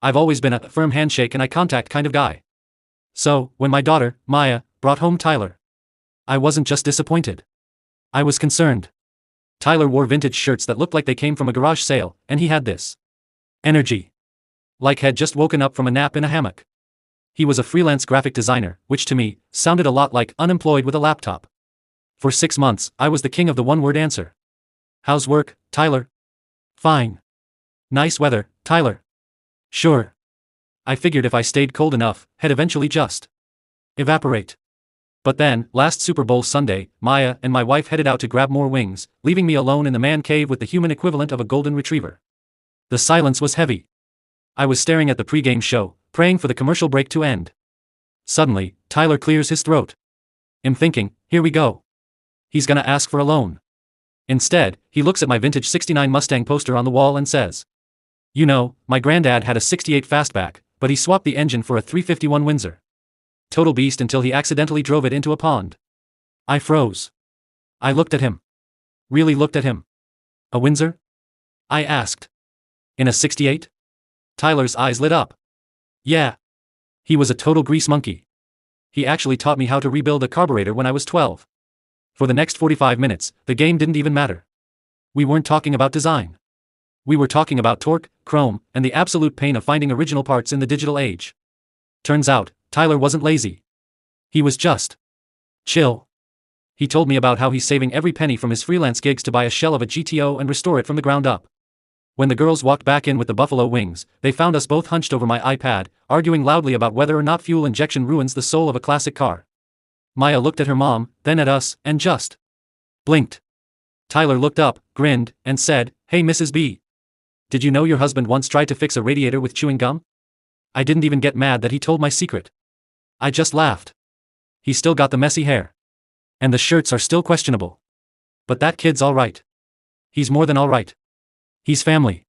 I've always been a firm handshake and eye contact kind of guy. So, when my daughter, Maya, brought home Tyler, I wasn't just disappointed. I was concerned. Tyler wore vintage shirts that looked like they came from a garage sale, and he had this energy. Like had just woken up from a nap in a hammock. He was a freelance graphic designer, which to me, sounded a lot like unemployed with a laptop. For 6 months, I was the king of the one-word answer. How's work, Tyler? Fine. Nice weather, Tyler. Sure. I figured if I stayed cold enough, he'd eventually just evaporate. But then, last Super Bowl Sunday, Maya and my wife headed out to grab more wings, leaving me alone in the man cave with the human equivalent of a golden retriever. The silence was heavy. I was staring at the pre-game show, praying for the commercial break to end. Suddenly, Tyler clears his throat. I'm thinking, here we go. He's gonna ask for a loan. Instead, he looks at my vintage '69 Mustang poster on the wall and says, "You know, my granddad had a '68 Fastback, but he swapped the engine for a '351 Windsor. Total beast until he accidentally drove it into a pond." I froze. I looked at him. Really looked at him. A Windsor? I asked. In a '68? Tyler's eyes lit up. Yeah. He was a total grease monkey. He actually taught me how to rebuild a carburetor when I was 12. For the next 45 minutes, the game didn't even matter. We weren't talking about design. We were talking about torque, chrome, and the absolute pain of finding original parts in the digital age. Turns out, Tyler wasn't lazy. He was just chill. He told me about how he's saving every penny from his freelance gigs to buy a shell of a GTO and restore it from the ground up. When the girls walked back in with the buffalo wings, they found us both hunched over my iPad, arguing loudly about whether or not fuel injection ruins the soul of a classic car. Maya looked at her mom, then at us, and just blinked. Tyler looked up, grinned, and said, "Hey Mrs. B. Did you know your husband once tried to fix a radiator with chewing gum?" I didn't even get mad that he told my secret. I just laughed. He's still got the messy hair. And the shirts are still questionable. But that kid's alright. He's more than alright. He's family.